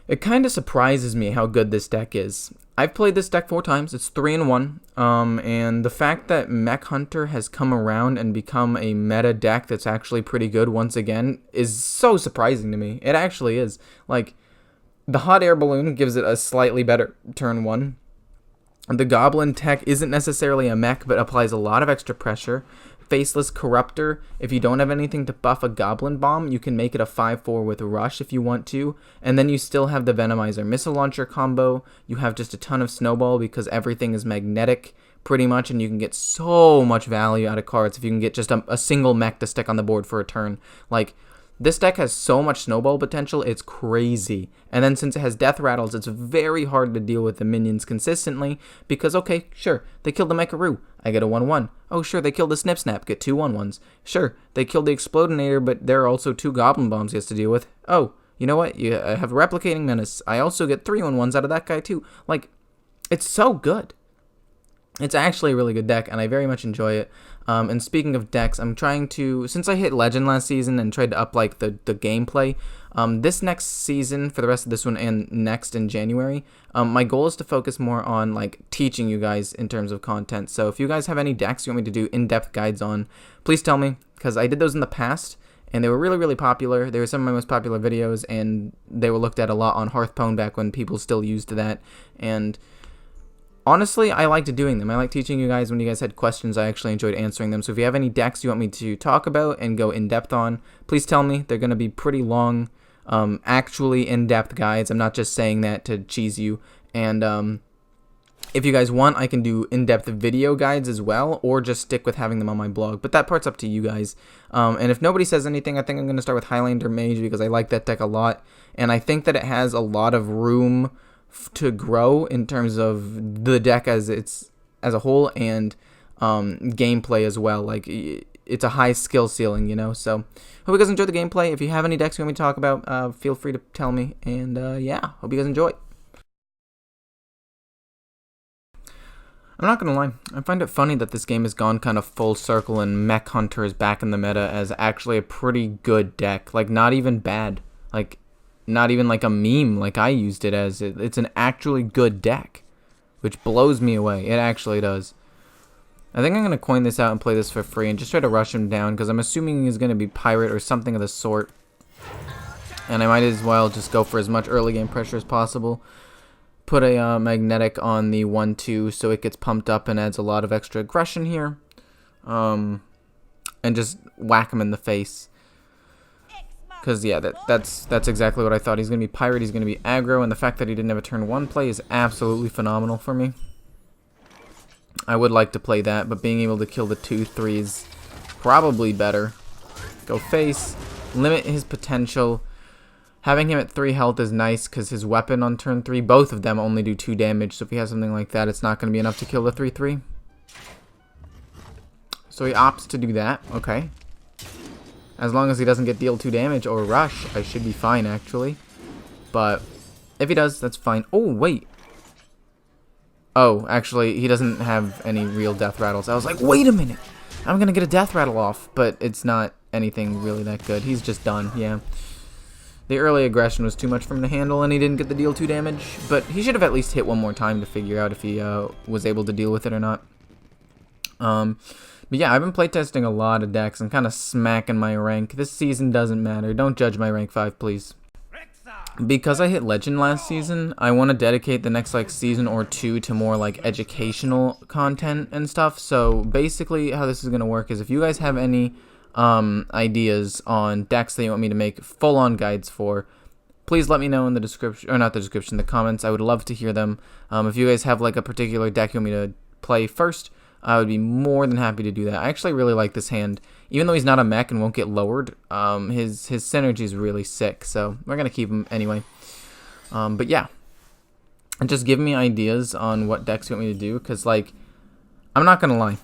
It kind of surprises me how good this deck is. I've played this deck 4 times. It's 3-1. And the fact that Mech Hunter has come around and become a meta deck that's actually pretty good once again is so surprising to me. It actually is. Like, the hot air balloon gives it a slightly better turn 1. The Goblin tech isn't necessarily a mech, but applies a lot of extra pressure. Faceless Corruptor, if you don't have anything to buff a Goblin Bomb, you can make it a 5/4 with Rush if you want to, and then you still have the Venomizer Missile Launcher combo. You have just a ton of Snowball because everything is magnetic, pretty much, and you can get so much value out of cards if you can get just a single mech to stick on the board for a turn. Like, this deck has so much snowball potential, it's crazy. And then since it has death rattles, it's very hard to deal with the minions consistently because, okay, sure, they killed the Mecharoo, I get a 1/1. Oh, sure, they killed the Snip Snap, get 2 1/1s. Sure, they killed the Explodinator, but there are also 2 Goblin Bombs he has to deal with. Oh, you know what? You have Replicating Menace. I also get 3 1/1s out of that guy too. Like, it's so good. It's actually a really good deck, and I very much enjoy it. And speaking of decks, I'm trying to, since I hit Legend last season and tried to up like the gameplay, this next season, for the rest of this one and next in January, my goal is to focus more on like teaching you guys in terms of content. So if you guys have any decks you want me to do in-depth guides on, please tell me, because I did those in the past, and they were really, really popular. They were some of my most popular videos, and they were looked at a lot on Hearthstone back when people still used that, and honestly, I liked doing them. I like teaching you guys. When you guys had questions, I actually enjoyed answering them. So if you have any decks you want me to talk about and go in-depth on, please tell me. They're going to be pretty long, actually in-depth guides. I'm not just saying that to cheese you. And if you guys want, I can do in-depth video guides as well, or just stick with having them on my blog. But that part's up to you guys. And if nobody says anything, I think I'm going to start with Highlander Mage because I like that deck a lot. And I think that it has a lot of room to grow in terms of the deck as a whole, and gameplay as well. Like, it's a high skill ceiling, you know. So hope you guys enjoy the gameplay. If you have any decks you want me to talk about, feel free to tell me. And yeah, hope you guys enjoy. I'm not gonna lie, I find it funny that this game has gone kind of full circle and Mech Hunter is back in the meta as actually a pretty good deck. Like, not even bad. Like, not even like a meme like I used it as. It's an actually good deck, which blows me away. It actually does. I think I'm going to coin this out and play this for free and just try to rush him down because I'm assuming he's going to be Pirate or something of the sort. And I might as well just go for as much early game pressure as possible. Put a Magnetic on the 1/2 so it gets pumped up and adds a lot of extra aggression here. And just whack him in the face. Because, yeah, that's exactly what I thought. He's going to be Pirate, he's going to be aggro, and the fact that he didn't have a turn 1 play is absolutely phenomenal for me. I would like to play that, but being able to kill the 2/3 is probably better. Go face, limit his potential. Having him at 3 health is nice because his weapon on turn 3, both of them only do 2 damage, so if he has something like that, it's not going to be enough to kill the 3/3. So he opts to do that, okay. As long as he doesn't get deal 2 damage or rush, I should be fine, actually. But if he does, that's fine. Oh, wait. Oh, actually, he doesn't have any real death rattles. I was like, wait a minute. I'm going to get a death rattle off, but it's not anything really that good. He's just done, yeah. The early aggression was too much for him to handle, and he didn't get the deal 2 damage. But he should have at least hit one more time to figure out if he was able to deal with it or not. But yeah, I've been playtesting a lot of decks and kind of smacking my rank. This season doesn't matter. Don't judge my rank 5, please. Because I hit Legend last season, I want to dedicate the next like season or 2 to more like educational content and stuff. So basically how this is going to work is if you guys have any ideas on decks that you want me to make full-on guides for, please let me know in the description, or not the description, the comments. I would love to hear them. If you guys have like a particular deck you want me to play first, I would be more than happy to do that. I actually really like this hand. Even though he's not a mech and won't get lowered, his synergy is really sick, so we're going to keep him anyway. But yeah, and just give me ideas on what decks you want me to do, because, like, I'm not going to lie.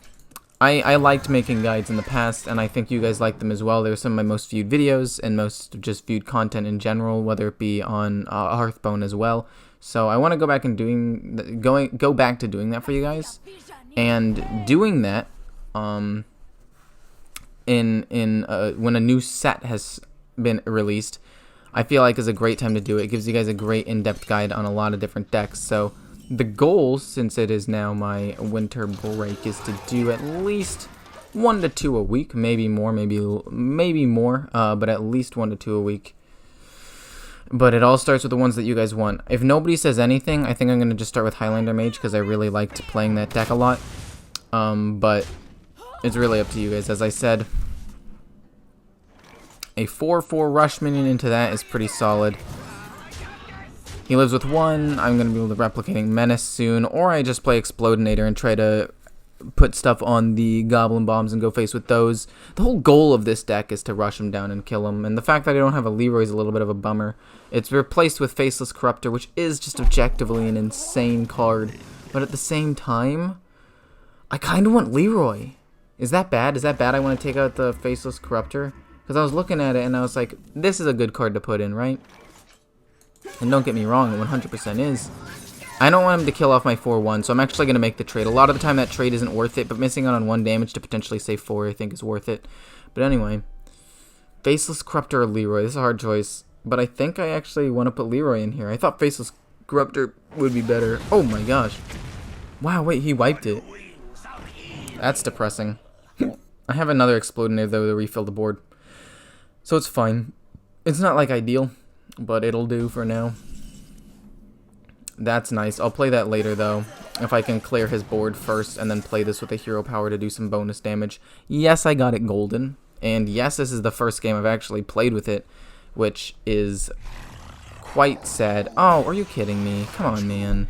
I liked making guides in the past, and I think you guys liked them as well. They were some of my most viewed videos and most just viewed content in general, whether it be on Hearthstone as well. So I want to go back and go back to doing that for you guys. And doing that, when a new set has been released, I feel like is a great time to do it. It gives you guys a great in-depth guide on a lot of different decks. So the goal, since it is now my winter break, is to do at least 1 to 2 a week, maybe more, maybe more, but at least 1 to 2 a week. But it all starts with the ones that you guys want. If nobody says anything, I think I'm going to just start with Highlander Mage because I really liked playing that deck a lot. But it's really up to you guys. As I said, a 4/4 rush minion into that is pretty solid. He lives with 1. I'm going to be able to Replicating Menace soon. Or I just play Explodinator and try to put stuff on the Goblin Bombs and go face with those. The whole goal of this deck is to rush him down and kill him. And the fact that I don't have a Leroy is a little bit of a bummer. It's replaced with Faceless Corruptor, which is just objectively an insane card. But at the same time, I kind of want Leroy. Is that bad? Is that bad I want to take out the Faceless Corruptor? Because I was looking at it and I was like, this is a good card to put in, right? And don't get me wrong, it 100% is. I don't want him to kill off my 4/1, so I'm actually going to make the trade. A lot of the time that trade isn't worth it, but missing out on 1 damage to potentially save 4 I think is worth it. But anyway, Faceless Corruptor or Leroy, this is a hard choice. But I think I actually want to put Leroy in here. I thought Faceless Corruptor would be better. Oh my gosh. Wow, wait, he wiped it. That's depressing. I have another Explodinator though to refill the board. So it's fine. It's not like ideal, but it'll do for now. That's nice. I'll play that later though, if I can clear his board first and then play this with a hero power to do some bonus damage. Yes, I got it golden, and yes, this is the first game I've actually played with it, which is quite sad. Oh, are you kidding me? Come on, man.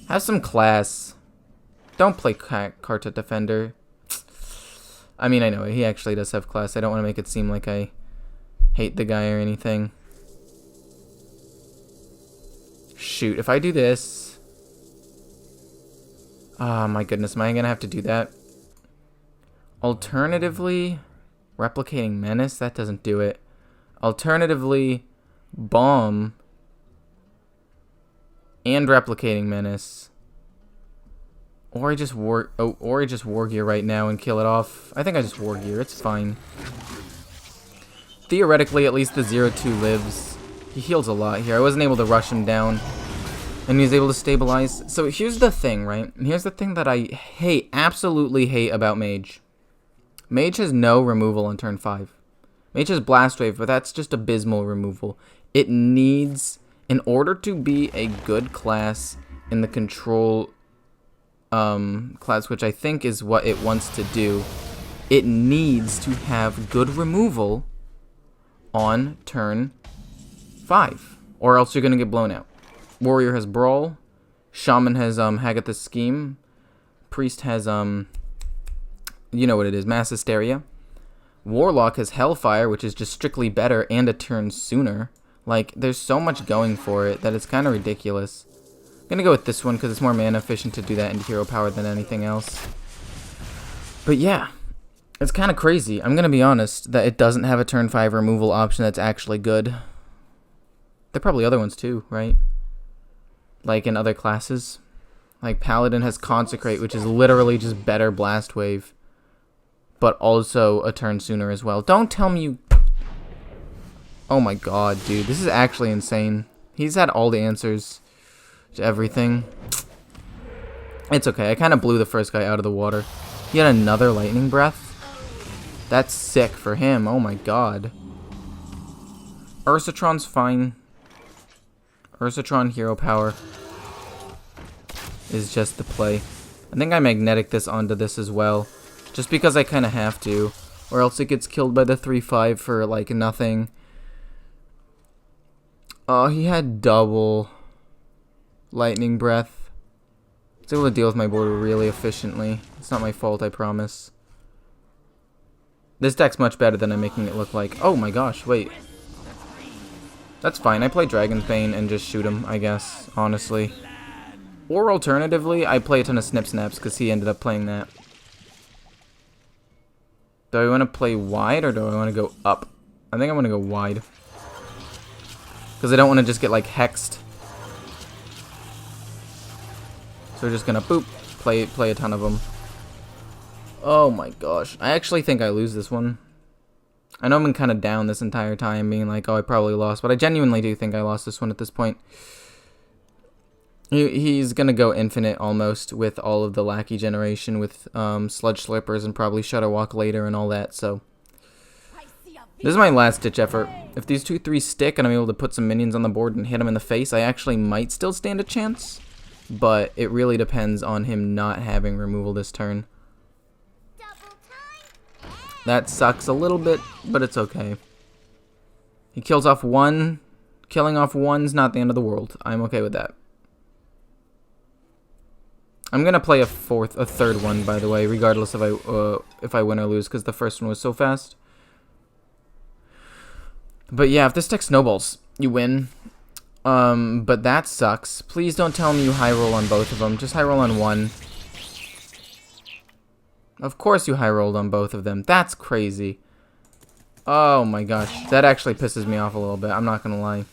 Have some class. Don't play Karta Defender. I mean, I know, he actually does have class. I don't want to make it seem like I hate the guy or anything. Shoot, if I do this... Oh my goodness, am I going to have to do that? Alternatively, Replicating Menace, that doesn't do it. Alternatively, Bomb and Replicating Menace. Or I just War Gear right now and kill it off. I think I just War Gear, it's fine. Theoretically, at least the 0/2 lives. He heals a lot here. I wasn't able to rush him down, and he was able to stabilize. So here's the thing, right? Here's the thing that I hate, absolutely hate about Mage. Mage has no removal on turn 5. Mage has Blast Wave, but that's just abysmal removal. It needs, in order to be a good class in the control class, which I think is what it wants to do, it needs to have good removal on turn 5, or else you're gonna get blown out. Warrior has Brawl, Shaman has Hagatha's Scheme, Priest has you know what it is, Mass Hysteria. Warlock has Hellfire, which is just strictly better and a turn sooner. Like, there's so much going for it that it's kind of ridiculous. I'm gonna go with this one because it's more mana efficient to do that into hero power than anything else. But yeah, it's kind of crazy. I'm gonna be honest that it doesn't have a turn 5 removal option that's actually good. There are probably other ones too, right? Like in other classes. Like Paladin has Consecrate, which is literally just better Blast Wave, but also a turn sooner as well. Don't tell me you... Oh my god, dude. This is actually insane. He's had all the answers to everything. It's okay. I kind of blew the first guy out of the water. He had another Lightning Breath. That's sick for him. Oh my god. Ursatron's fine. Ursatron hero power is just the play. I think I magnetic this onto this as well, just because I kind of have to, or else it gets killed by the 3/5 for like nothing. Oh, he had double Lightning Breath. I was able to deal with my board really efficiently. It's not my fault, I promise. This deck's much better than I'm making it look like. Oh my gosh, wait. That's fine. I play Dragon's Bane and just shoot him, I guess, honestly. Or alternatively, I play a ton of Snip Snaps because he ended up playing that. Do I want to play wide or do I want to go up? I think I want to go wide. Because I don't want to just get like hexed. So we're just going to boop, play a ton of them. Oh my gosh. I actually think I lose this one. I know I've been kind of down this entire time, being like, oh, I probably lost. But I genuinely do think I lost this one at this point. He's going to go infinite almost with all of the Lackey generation with Sludge Slippers and probably Shudderwalk later and all that. So this is my last ditch effort. If these 2/3 stick and I'm able to put some minions on the board and hit him in the face, I actually might still stand a chance. But it really depends on him not having removal this turn. That sucks a little bit, but it's okay. He kills off one. Killing off one's not the end of the world. I'm okay with that. I'm gonna play a third one, by the way, regardless if I win or lose, because the first one was so fast. But yeah, if this deck snowballs, you win. But that sucks. Please don't tell me you high roll on both of them. Just high roll on one. Of course you high rolled on both of them. That's crazy. Oh my gosh, that actually pisses me off a little bit. I'm not gonna lie.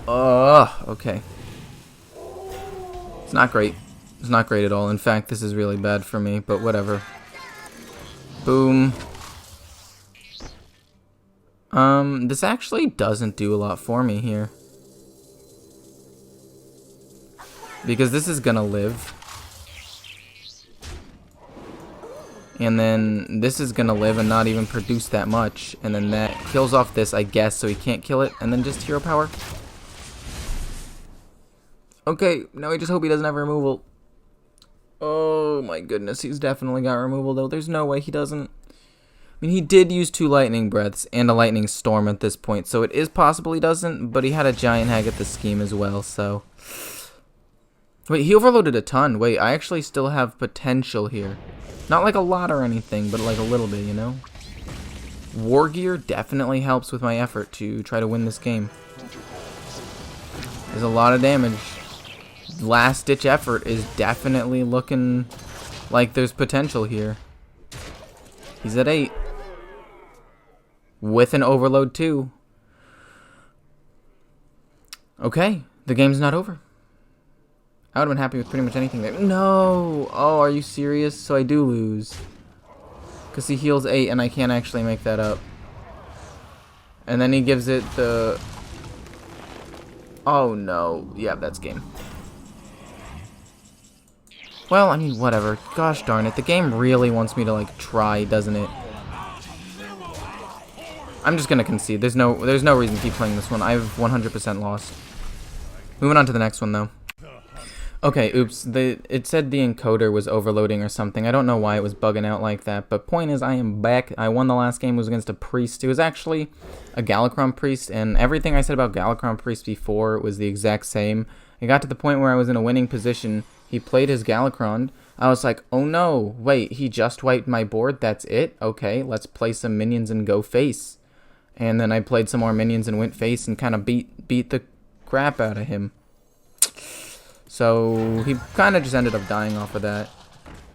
Okay. It's not great. It's not great at all. In fact, this is really bad for me, but whatever. Boom. This actually doesn't do a lot for me here. Because this is gonna live. And then this is gonna live and not even produce that much. And then that kills off this, I guess, so he can't kill it. And then just hero power. Okay, now I just hope he doesn't have removal. Oh my goodness, he's definitely got removal though. There's no way he doesn't. I mean, he did use 2 lightning breaths and a lightning storm at this point, so it is possible he doesn't, but he had a giant hag at the scheme as well, so. Wait, he overloaded a ton. Wait, I actually still have potential here. Not like a lot or anything, but like a little bit, you know? War gear definitely helps with my effort to try to win this game. There's a lot of damage. Last ditch effort is definitely looking like there's potential here. He's at 8. With an overload too. Okay, the game's not over. I would have been happy with pretty much anything there. No! Oh, are you serious? So I do lose. Because he heals 8 and I can't actually make that up. And then he gives it the... Oh no. Yeah, that's game. Well, I mean, whatever. Gosh darn it. The game really wants me to, like, try, doesn't it? I'm just gonna concede. There's no reason to keep playing this one. I've 100% lost. Moving on to the next one, though. Okay, oops. It said the encoder was overloading or something. I don't know why it was bugging out like that. But point is, I am back. I won the last game. It was against a priest. It was actually a Galakron priest. And everything I said about Galakron priest before was the exact same. It got to the point where I was in a winning position. He played his Galakron. I was like, oh no, wait, he just wiped my board? That's it? Okay, let's play some minions and go face. And then I played some more minions and went face and kind of beat the crap out of him. So he kind of just ended up dying off of that.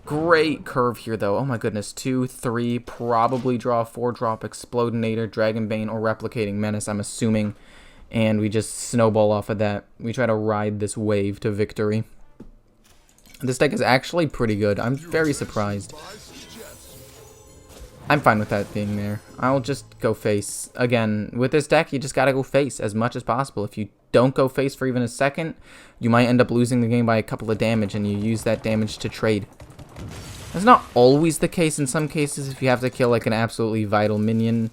Great curve here, though. Oh my goodness. 2, 3, probably draw a 4-drop Explodinator, Dragonbane, or Replicating Menace, I'm assuming. And we just snowball off of that. We try to ride this wave to victory. This deck is actually pretty good. I'm very surprised. I'm fine with that being there. I'll just go face. Again, with this deck, you just gotta go face as much as possible. If you don't go face for even a second, you might end up losing the game by a couple of damage, and you use that damage to trade. That's not always the case. In some cases, if you have to kill like an absolutely vital minion,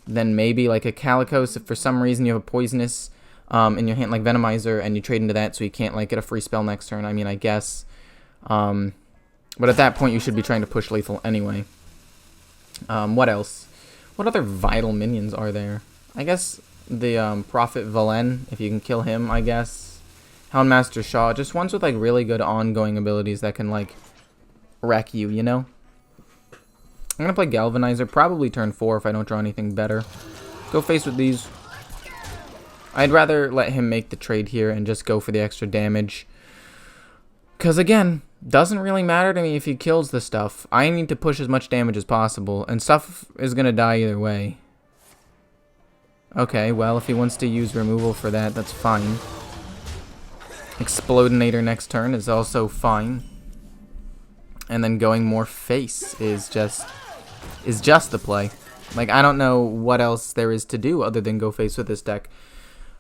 then maybe like a Calicos, if for some reason you have a poisonous in your hand, like Venomizer, and you trade into that so you can't like get a free spell next turn. I mean, I guess. But at that point, you should be trying to push lethal anyway. What else? What other vital minions are there? I guess the Prophet Valen, if you can kill him, I guess. Houndmaster Shaw, just ones with like really good ongoing abilities that can like wreck you, you know? I'm gonna play Galvanizer, probably turn 4 if I don't draw anything better. Go face with these. I'd rather let him make the trade here and just go for the extra damage. Because again, doesn't really matter to me if he kills the stuff. I need to push as much damage as possible, and stuff is gonna die either way. Okay, well, if he wants to use removal for that, that's fine. Explodinator next turn is also fine. And then going more face is just the play. Like, I don't know what else there is to do other than go face with this deck.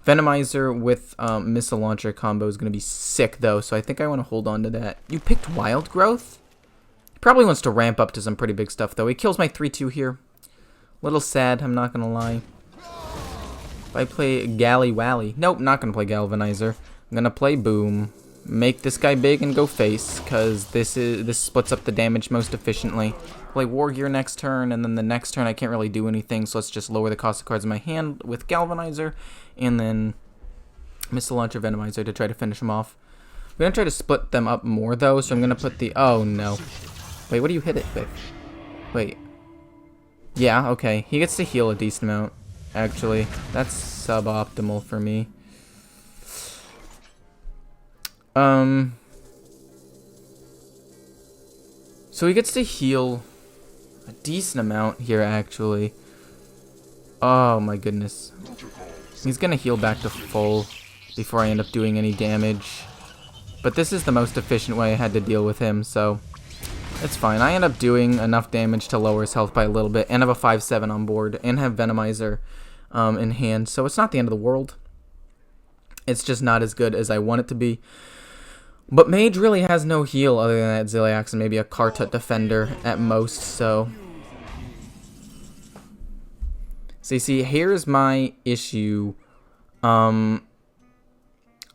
Venomizer with Missile Launcher combo is going to be sick, though, so I think I want to hold on to that. You picked Wild Growth? He probably wants to ramp up to some pretty big stuff, though. He kills my 3-2 here. Little sad, I'm not going to lie. If I play Gally Wally... Nope, not going to play Galvanizer. I'm going to play Boom. Make this guy big and go face, because this splits up the damage most efficiently. Play War Gear next turn, and then the next turn I can't really do anything, so let's just lower the cost of cards in my hand with Galvanizer, and then Missile Launcher Venomizer to try to finish him off. I'm going to try to split them up more, though, so I'm going to put the... Oh, no. Wait, what do you hit it with? Wait. Yeah, okay. He gets to heal a decent amount, actually. That's suboptimal for me. So he gets to heal a decent amount here, actually. Oh my goodness. He's gonna heal back to full before I end up doing any damage. But this is the most efficient way I had to deal with him, so it's fine. I end up doing enough damage to lower his health by a little bit, and have a 5/7 on board, and have Venomizer in hand, so it's not the end of the world. It's just not as good as I want it to be. But Mage really has no heal other than that Ziliax and maybe a Kartut Defender at most, so... So you see, here's my issue. I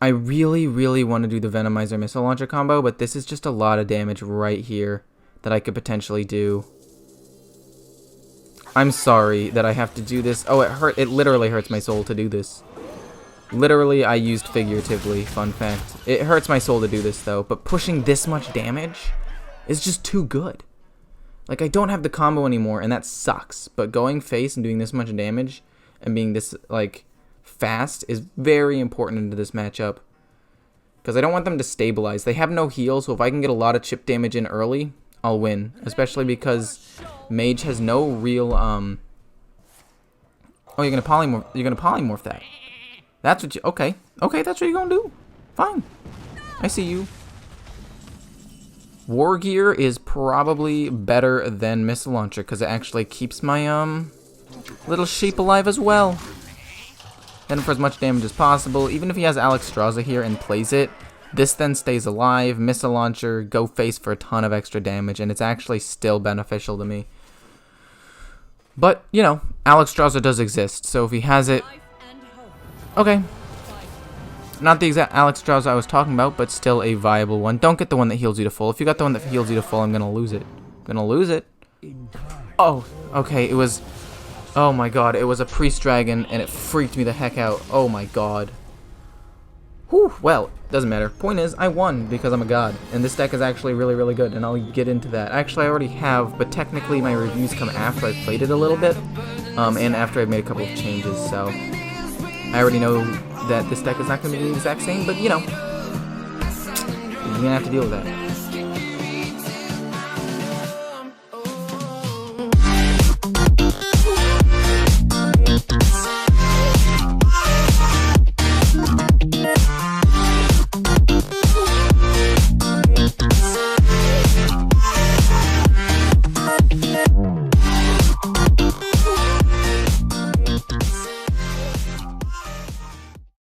really, really want to do the Venomizer Missile Launcher combo, but this is just a lot of damage right here that I could potentially do. I'm sorry that I have to do this. Oh, it literally hurts my soul to do this. Literally, I used figuratively, fun fact. It hurts my soul to do this, though, but pushing this much damage is just too good. Like, I don't have the combo anymore, and that sucks. But going face and doing this much damage and being this, like, fast is very important into this matchup. Because I don't want them to stabilize. They have no heal, so if I can get a lot of chip damage in early, I'll win. Especially because Mage has no real, Oh, you're gonna polymorph that. That's what you... Okay. Okay, that's what you're gonna do. Fine. I see you. War Gear is probably better than Missile Launcher because it actually keeps my little sheep alive as well. Then for as much damage as possible. Even if he has Alexstrasza here and plays it, this then stays alive. Missile Launcher, go face for a ton of extra damage, and it's actually still beneficial to me. But, you know, Alexstrasza does exist, so if he has it... Okay. Not the exact Alexstrasza I was talking about, but still a viable one. Don't get the one that heals you to full. If you got the one that heals you to full, I'm gonna lose it. Oh, okay, it was... Oh my god, it was a Priest Dragon, and it freaked me the heck out. Oh my god. Whew, well, doesn't matter. Point is, I won because I'm a god, and this deck is actually really, really good, and I'll get into that. Actually, I already have, but technically my reviews come after I've played it a little bit, and after I've made a couple of changes, so... I already know that this deck is not going to be the exact same, but, you know, you're going to have to deal with that.